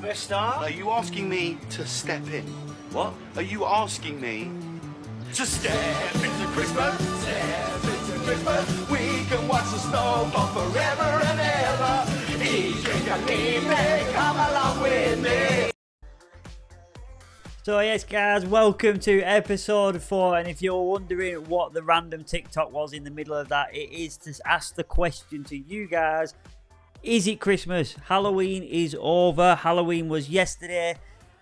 Mister? Are you asking me to step in? What? Are you asking me to step into Christmas? Step into Christmas. We can watch the snow fall forever and ever. Eat, drink, and leave me. Come along with me. So yes guys, welcome to episode 4, and if you're wondering what the random TikTok was in the middle of that, it is to ask the question to you guys, is it Christmas? Halloween is over. Halloween was yesterday.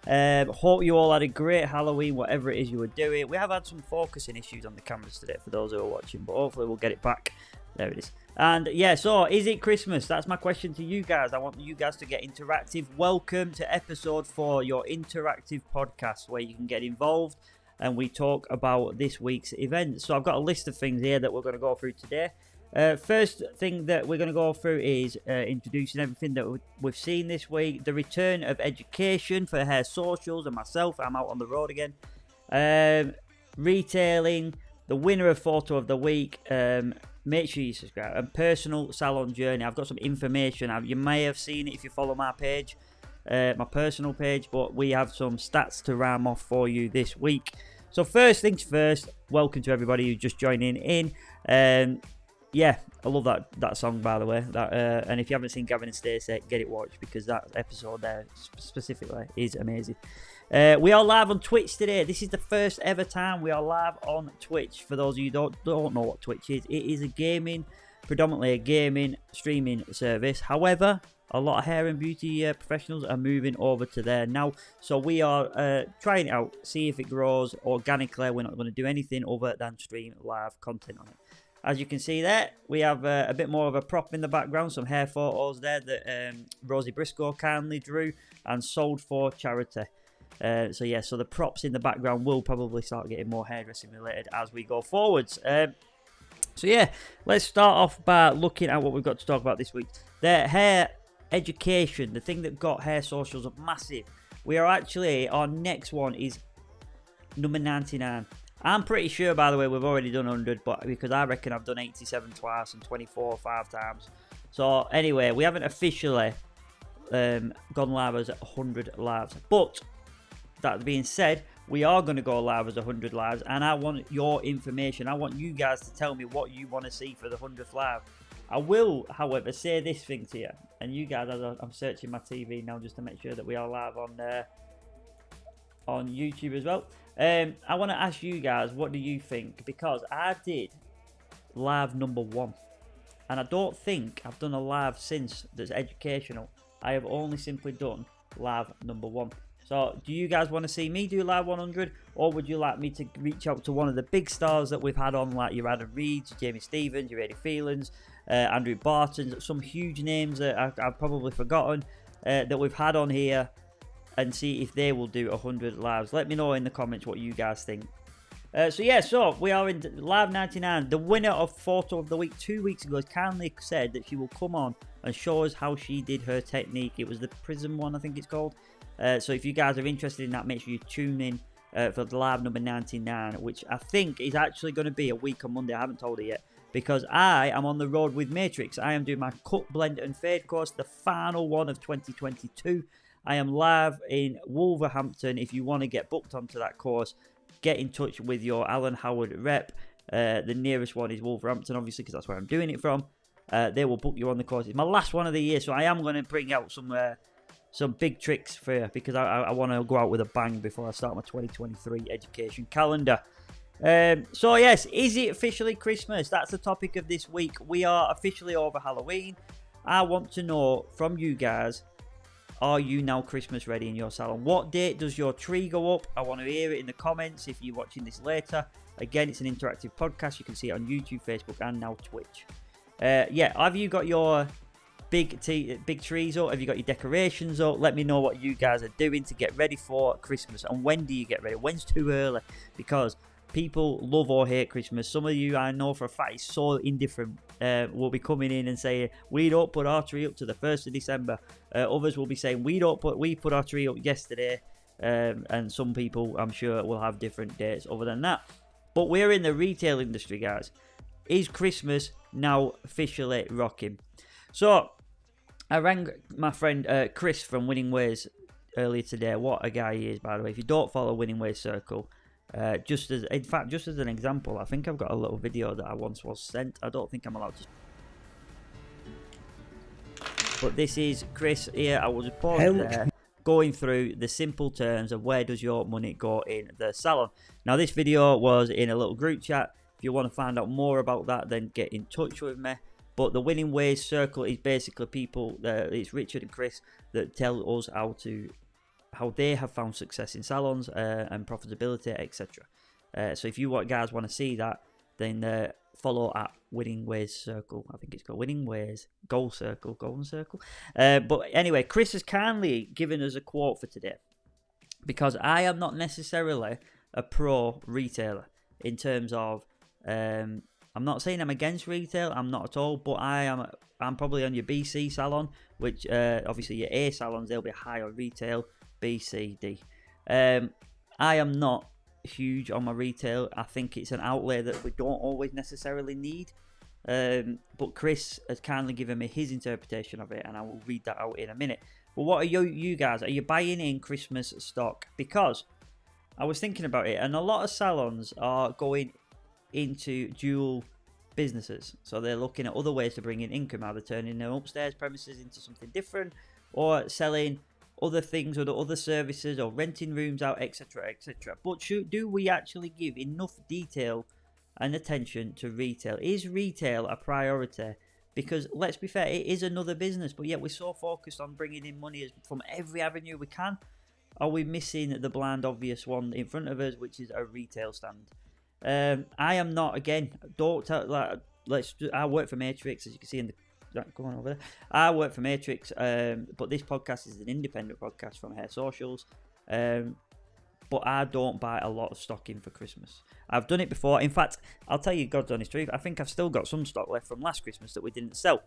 Hope you all had a great Halloween, whatever it is you were doing. We have had some focusing issues on the cameras today for those who are watching, but hopefully we'll get it back. There it is. And yeah, so is it Christmas? That's my question to you guys. I want you guys to get interactive. Welcome to episode 4, your interactive podcast where you can get involved and we talk about this week's events. So I've got a list of things here that we're going to go through today. First thing that we're going to go through is introducing everything that we've seen this week. The return of education for Hair Socials and myself. I'm out on the road again. Retailing, the winner of Photo of the Week. Make sure you subscribe. And personal salon journey. I've got some information. You may have seen it if you follow my page, my personal page, but we have some stats to ram off for you this week. So first things first, welcome to everybody who's just joining in. Yeah, I love that song, by the way. And if you haven't seen Gavin and Stacey, get it watched because that episode there specifically is amazing. We are live on Twitch today. This is the first ever time we are live on Twitch. For those of you who don't know what Twitch is, it is predominantly a gaming streaming service. However, a lot of hair and beauty professionals are moving over to there now. So we are trying it out, see if it grows organically. We're not going to do anything other than stream live content on it. As you can see there, we have a bit more of a prop in the background, some hair photos there that Rosie Briscoe kindly drew and sold for charity. So yeah, so the props in the background will probably start getting more hairdressing related as we go forwards. So yeah, let's start off by looking at what we've got to talk about this week. The hair education, the thing that got Hair Socials up massive. We are actually, our next one is number 99. I'm pretty sure, by the way, we've already done 100, but because I reckon I've done 87 twice and 24 5 times. So anyway, we haven't officially gone live as 100 lives. But that being said, we are going to go live as 100 lives, and I want your information. I want you guys to tell me what you want to see for the 100th live. I will, however, say this thing to you, and you guys, as I'm searching my TV now just to make sure that we are live on YouTube as well. I want to ask you guys, what do you think? Because I did live number 1, and I don't think I've done a live since that's educational. I have only simply done live number 1. So do you guys want to see me do live 100, or would you like me to reach out to one of the big stars that we've had on, like your Adam Reeds, your Jamie Stevens, your Eddie Phelans, Andrew Barton, some huge names that I've probably forgotten that we've had on here, and see if they will do 100 lives. Let me know in the comments what you guys think. So we are in live 99. The winner of Photo of the Week 2 weeks ago has kindly said that she will come on and show us how she did her technique. It was the Prism one, I think it's called. So if you guys are interested in that, make sure you tune in for the live number 99, which I think is actually going to be a week on Monday. I haven't told her yet, because I am on the road with Matrix. I am doing my cut, blend and fade course, the final one of 2022. I am live in Wolverhampton. If you want to get booked onto that course, get in touch with your Alan Howard rep. The nearest one is Wolverhampton, obviously, because that's where I'm doing it from. They will book you on the course. It's my last one of the year, so I am going to bring out some big tricks for you, because I want to go out with a bang before I start my 2023 education calendar. So yes, is it officially Christmas? That's the topic of this week. We are officially over Halloween. I want to know from you guys, are you now Christmas ready in your salon? What date does your tree go up? I want to hear it in the comments if you're watching this later. Again, it's an interactive podcast. You can see it on YouTube, Facebook, and now Twitch. Yeah, have you got your big trees up? Have you got your decorations up? Let me know what you guys are doing to get ready for Christmas. And when do you get ready? When's too early? Because people love or hate Christmas. Some of you, I know for a fact, is so indifferent. Will be coming in and saying, we don't put our tree up to the 1st of December. Others will be saying, we put our tree up yesterday. And some people, I'm sure, will have different dates other than that. But we're in the retail industry, guys. Is Christmas now officially rocking? So I rang my friend Chris from Winning Ways earlier today what a guy he is, by the way. If you don't follow Winning Ways Circle, just as an example, I think I've got a little video that I once was sent. I don't think I'm allowed to. But this is Chris here. I was paused there, going through the simple terms of where does your money go in the salon. Now, this video was in a little group chat. If you want to find out more about that, then get in touch with me. But the Winning Ways Circle is basically people, it's Richard and Chris, that tell us how they have found success in salons and profitability, etc. So if you guys want to see that, then follow at Winning Ways Circle. I think it's called Winning Ways Golden Circle. But anyway, Chris has kindly given us a quote for today, because I am not necessarily a pro retailer in terms of I'm not saying I'm against retail, I'm not at all, but I'm probably on your BC salon, which obviously your A salons, they'll be high on retail, B, C, D. I am not huge on my retail. I think it's an outlay that we don't always necessarily need. But Chris has kindly given me his interpretation of it, and I will read that out in a minute. But what are you guys? Are you buying in Christmas stock? Because I was thinking about it, and a lot of salons are going into dual businesses. So they're looking at other ways to bring in income, either turning their upstairs premises into something different, or selling other things or other services, or renting rooms out, etc, etc. But do we actually give enough detail and attention to retail? Is retail a priority? Because let's be fair, it is another business, but yet we're so focused on bringing in money from every avenue we can. Are we missing the bland obvious one in front of us, which is a retail stand? I am not, again, don't tell, like, I work for Matrix, as you can see in the, go on over there. I work for Matrix, but this podcast is an independent podcast from Hair Socials. But I don't buy a lot of stock in for Christmas. I've done it before. In fact, I'll tell you God's honest truth, I think I've still got some stock left from last Christmas that we didn't sell.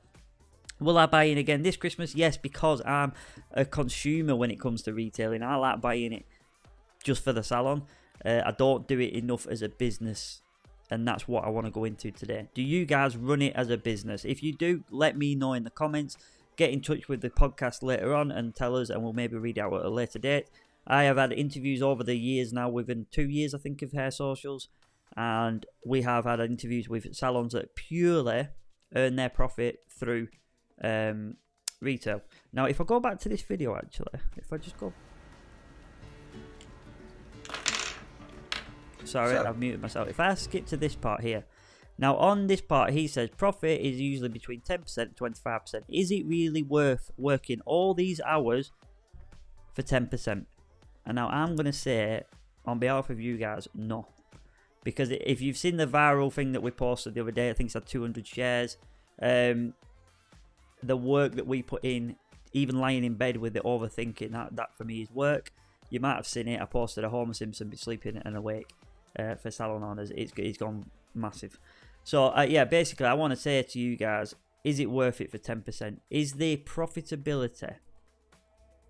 Will I buy in again this Christmas? Yes, because I'm a consumer when it comes to retailing. I like buying it just for the salon. I don't do it enough as a business, and that's what I want to go into today. Do you guys run it as a business? If you do, let me know in the comments. Get in touch with the podcast later on and tell us, and we'll maybe read out at a later date. I have had interviews over the years now, within 2 years, I think, of Hair Socials, and we have had interviews with salons that purely earn their profit through retail. Now, if I go back to this video, actually, if I just go... Sorry, I've muted myself. If I skip to this part here. Now, on this part, he says profit is usually between 10% and 25%. Is it really worth working all these hours for 10%? And now I'm going to say, on behalf of you guys, no. Because if you've seen the viral thing that we posted the other day, I think it's had 200 shares. The work that we put in, even lying in bed with it, overthinking, that for me is work. You might have seen it. I posted a Homer Simpson be sleeping and awake for salon owners. It's gone massive. So, yeah, basically, I want to say to you guys, is it worth it for 10%? Is there profitability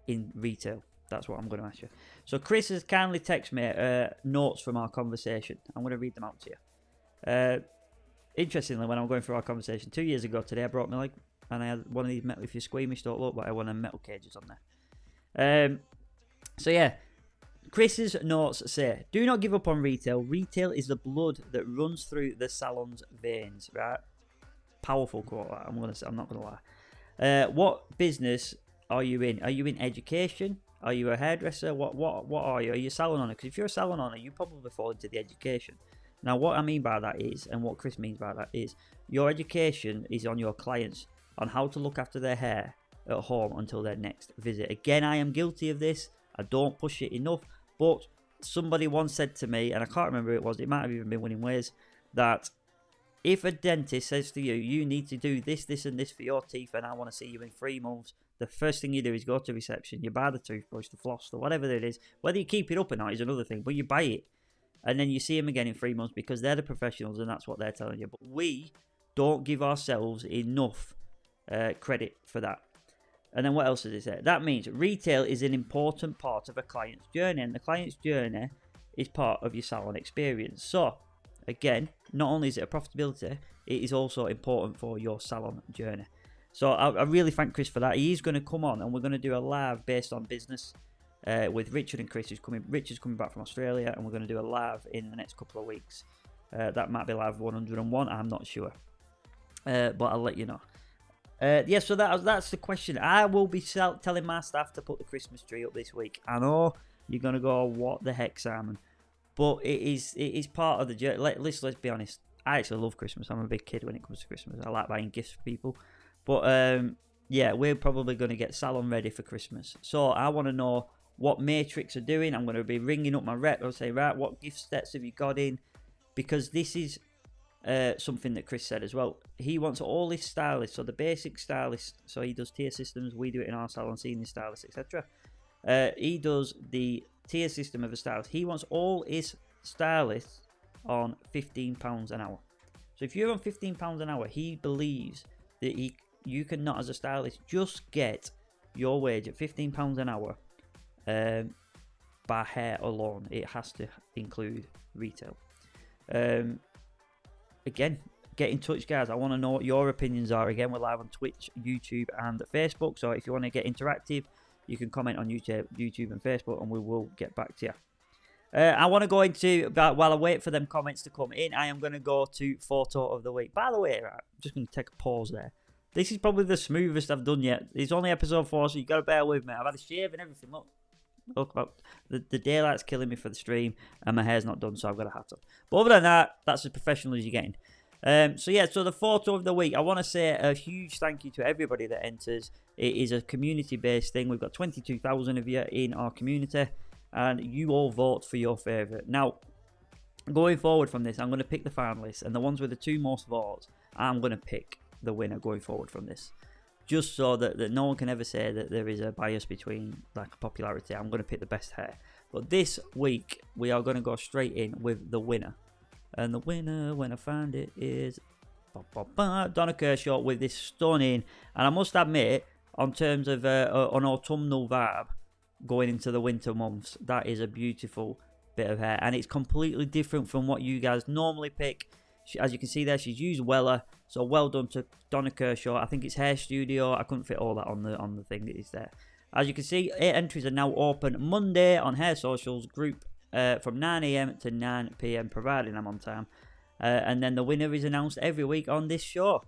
in retail? That's what I'm going to ask you. So Chris has kindly texted me notes from our conversation. I'm going to read them out to you. Interestingly, when I'm going through our conversation 2 years ago today, I brought my leg, and I had one of these metal, if you're squeamish, don't look, but I had one of them metal cages on there. So yeah, Chris's notes say, do not give up on retail. Retail is the blood that runs through the salon's veins. Right? Powerful quote. I'm not going to lie. What business are you in? Are you in education? Are you a hairdresser? What are you? Are you a salon owner? Because if you're a salon owner, you probably fall into the education. Now, what I mean by that is, and what Chris means by that is, your education is on your clients, on how to look after their hair at home until their next visit. Again, I am guilty of this. I don't push it enough. But somebody once said to me, and I can't remember who it was, it might have even been Winning Ways, that if a dentist says to you, you need to do this, this, and this for your teeth, and I want to see you in 3 months, the first thing you do is go to reception, you buy the toothbrush, the floss, the whatever it is. Whether you keep it up or not is another thing, but you buy it. And then you see them again in 3 months because they're the professionals and that's what they're telling you. But we don't give ourselves enough credit for that. And then what else does it say? That means retail is an important part of a client's journey, and the client's journey is part of your salon experience. So, again, not only is it a profitability, it is also important for your salon journey. So I really thank Chris for that. He is going to come on and we're going to do a live based on business. with Richard and Chris. Richard's coming back from Australia, and we're going to do a live in the next couple of weeks. That might be live 101. I'm not sure, but I'll let you know. Yeah, so that's the question. I will be telling my staff to put the Christmas tree up this week. I know you're gonna go, what the heck, Simon? But it is part of the journey. Let's be honest. I actually love Christmas. I'm a big kid when it comes to Christmas. I like buying gifts for people. But yeah, we're probably gonna get salon ready for Christmas. So I want to know what Matrix are doing. I'm gonna be ringing up my rep. I'll say, right, what gift sets have you got in? Because this is something that Chris said as well. He wants all his stylists, so the basic stylist, so he does tier systems, we do it in our salon, senior stylists, etc. He does the tier system of a stylist. He wants all his stylists on £15 an hour. So if you're on £15 an hour, he believes that you cannot, as a stylist, just get your wage at £15 an hour by hair alone. It has to include retail. Again, get in touch, guys. I want to know what your opinions are. Again, we're live on Twitch, YouTube, and Facebook. So if you want to get interactive, you can comment on YouTube and Facebook, and we will get back to you. I want to go into, while I wait for them comments to come in, I am going to go to photo of the week. By the way, right, I'm just going to take a pause there. This is probably the smoothest I've done yet. It's only episode 4, so you got to bear with me. I've had a shave and everything. Look about the daylight's killing me for the stream, and my hair's not done, so I've got a hat on. But other than that, that's as professional as you're getting. So yeah, so the photo of the week, I want to say a huge thank you to everybody that enters. It is a community-based thing. We've got 22,000 of you in our community, and you all vote for your favourite. Now, going forward from this, I'm going to pick the finalists, and the ones with the 2 most votes, I'm going to pick the winner going forward from this. Just so that no one can ever say that there is a bias between like popularity. I'm going to pick the best hair. But this week, we are going to go straight in with the winner. And the winner, when I find it, is Donna Kershaw with this stunning, and I must admit, on terms of an autumnal vibe going into the winter months, that is a beautiful bit of hair. And it's completely different from what you guys normally pick. As you can see there, she's used Weller, so well done to Donna Kershaw. I think it's Hair Studio. I couldn't fit all that on the thing that is there. As you can see, 8 entries are now open Monday on Hair Socials group from 9 AM to 9 PM, providing I'm on time. And then the winner is announced every week on this show.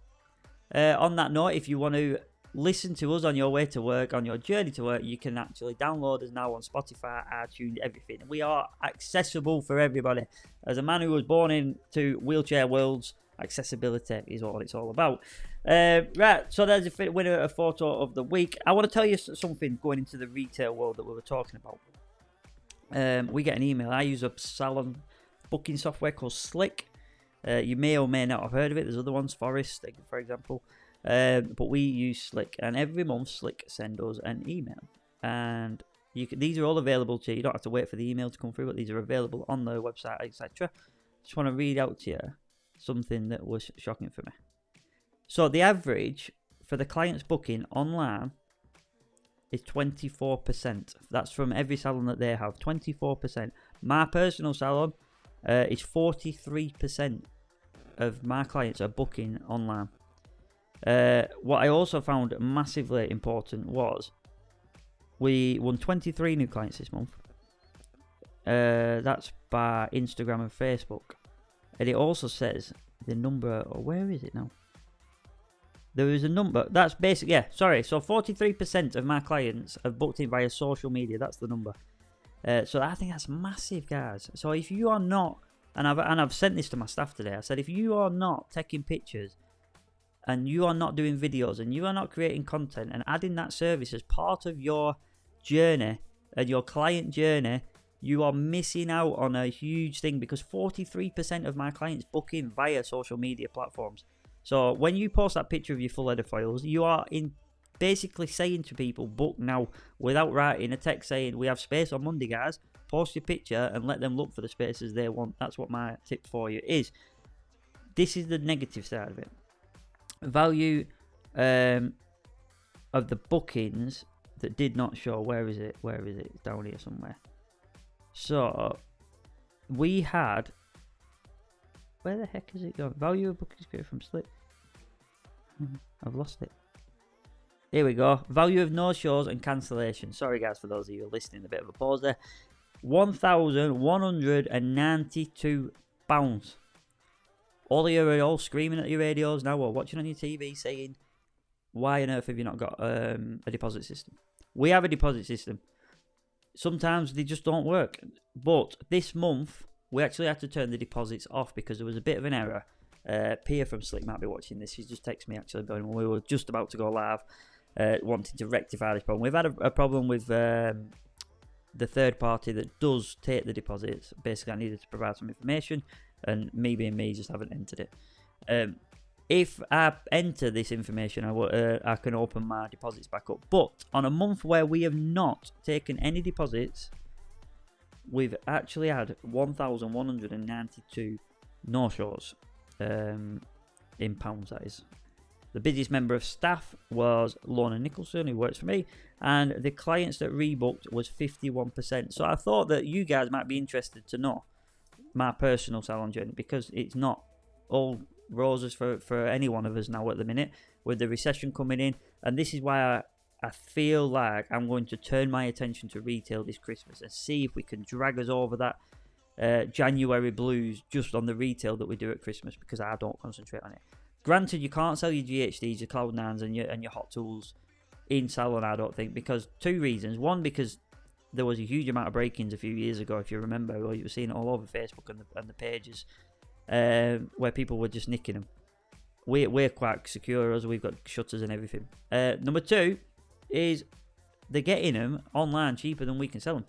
On that note, if you want to listen to us on your way to work, on your journey to work, you can actually download us now on Spotify, iTunes, everything. We are accessible for everybody. As a man who was born into wheelchair worlds, accessibility is what it's all about. Right, so there's a winner, a photo of the week. I want to tell you something going into the retail world that we were talking about. We get an email. I use a salon booking software called Slick. You may or may not have heard of it. There's other ones, Forest, for example. But we use Slick, and every month Slick send us an email, and these are all available to you. You don't have to wait for the email to come through, but these are available on the website, etc. Just want to read out to you something that was shocking for me. So the average for the client's booking online is 24%. That's from every salon that they have. 24%. My personal salon is 43% of my clients are booking online. What I also found massively important was we won 23 new clients this month. That's by Instagram and Facebook. And it also says the number, or where is it now? There is a number. That's basic. Yeah, sorry. So 43% of my clients have booked in via social media. That's the number. So I think that's massive, guys. So if you are not, and I've sent this to my staff today. I said, if you are not taking pictures, and you are not doing videos, and you are not creating content and adding that service as part of your journey and your client journey, you are missing out on a huge thing, because 43% of my clients book in via social media platforms. So when you post that picture of your full head of foils, you are basically saying to people, book now, without writing a text saying, we have space on Monday, guys. Post your picture and let them look for the spaces they want. That's what my tip for you is. This is the negative side of it. Value of the bookings that did not show. Where is it? It's down here somewhere. So we had, where the heck is it gone? Value of bookings created from Slip. I've lost it. Here we go. Value of no-shows and cancellations. Sorry, guys, for those of you who are listening, a bit of a pause there. £1,192. All of you are all screaming at your radios now or watching on your TV saying, why on earth have you not got a deposit system? We have a deposit system. Sometimes they just don't work. But this month, we actually had to turn the deposits off because there was a bit of an error. Pia from Slick might be watching this. She just texted me actually when we were just about to go live, wanting to rectify this problem. We've had a problem with the third party that does take the deposits. Basically, I needed to provide some information, and me being me, just haven't entered it. If I enter this information, I can open my deposits back up. But on a month where we have not taken any deposits, we've actually had 1,192 no-shows. In pounds, that is. The busiest member of staff was Lorna Nicholson, who works for me, and the clients that rebooked was 51%. So I thought that you guys might be interested to know my personal salon journey, because it's not all roses for any one of us now at the minute, with the recession coming in. And this is why I feel like I'm going to turn my attention to retail this Christmas and see if we can drag us over that January blues just on the retail that we do at Christmas, because I don't concentrate on it. Granted, you can't sell your GHDs, your Cloud9s and your Hot Tools in salon, I don't think, because two reasons. One, because there was a huge amount of break-ins a few years ago, if you remember, or you were seeing it all over Facebook and the pages, where people were just nicking them. We're quite secure, as we've got shutters and everything. Number two is they're getting them online cheaper than we can sell them.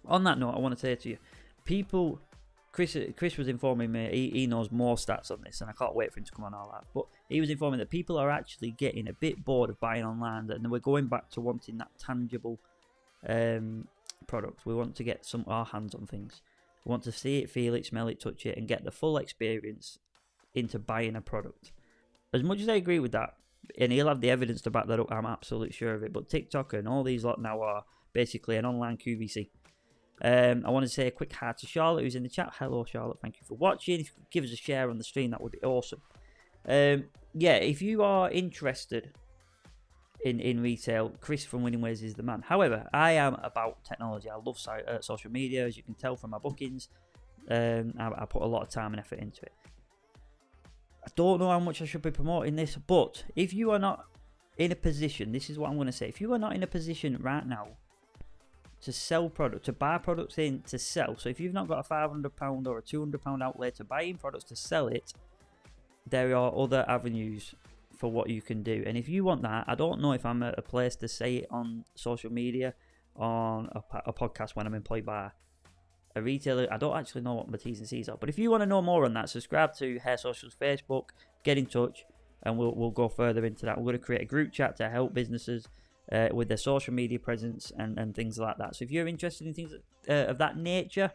On that note, I want to say to you, people, Chris was informing me, he knows more stats on this, and I can't wait for him to come on all that, but he was informing that people are actually getting a bit bored of buying online, and we're going back to wanting that tangible product. We want to get our hands on things. We want to see it, feel it, smell it, touch it, and get the full experience into buying a product. As much as I agree with that, and he'll have the evidence to back that up, I'm absolutely sure of it, but TikTok and all these lot now are basically an online QVC. I want to say a quick hi to Charlotte, who's in the chat. Hello, Charlotte. Thank you for watching. If you could give us a share on the stream, that would be awesome. Yeah, if you are interested in retail, Chris from Winning Ways is the man. However, I am about technology. I love social media, as you can tell from my bookings. I put a lot of time and effort into it. I don't know how much I should be promoting this, but if you are not in a position, this is what I'm going to say. If you are not in a position right now to sell product, to buy products in to sell, so if you've not got a £500 or a £200 outlay to buy in products to sell it, there are other avenues for what you can do. And if you want that, I don't know if I'm at a place to say it on social media, on a podcast when I'm employed by a retailer. I don't actually know what my T's and C's are, but if you want to know more on that, subscribe to Hair Socials Facebook, get in touch, and we'll go further into that. We're going to create a group chat to help businesses with their social media presence and things like that. So if you're interested in things of that nature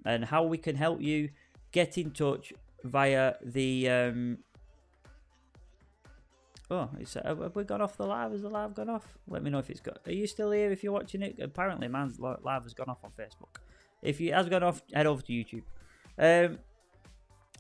and how we can help you, get in touch via the have we gone off the live? Has the live gone off? Let me know if it's got. Are you still here if you're watching it? Apparently man's live has gone off on Facebook. If it has gone off, head over to YouTube.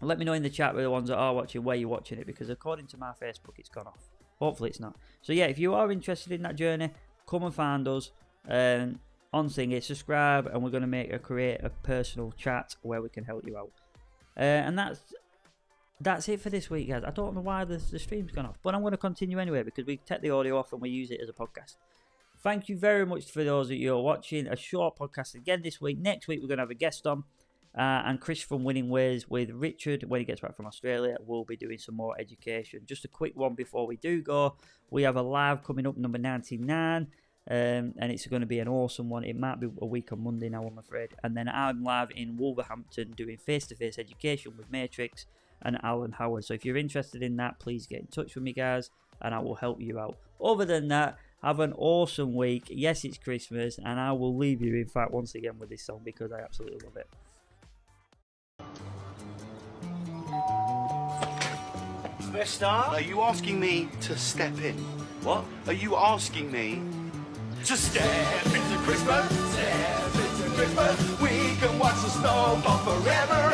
Let me know in the chat with the ones that are watching where you're watching it, because according to my Facebook it's gone off. Hopefully it's not. So yeah, if you are interested in that journey, come and find us on Thingy, subscribe, and we're going to create a personal chat where we can help you out. And that's it for this week, guys. I don't know why the stream's gone off, but I'm going to continue anyway, because we take the audio off and we use it as a podcast. Thank you very much for those of you who are watching. A short podcast again this week. Next week we're going to have a guest on. And Chris from Winning Ways with Richard, when he gets back from Australia, we'll be doing some more education. Just a quick one before we do go. We have a live coming up, number 99, and it's going to be an awesome one. It might be a week on Monday now, I'm afraid. And then I'm live in Wolverhampton doing face-to-face education with Matrix and Alan Howard. So if you're interested in that, please get in touch with me, guys, and I will help you out. Other than that, have an awesome week. Yes, it's Christmas, and I will leave you, in fact, once again with this song, because I absolutely love it. Best star? Are you asking me to step in? What? Are you asking me to step into Christmas? Step into Christmas. We can watch the snow fall forever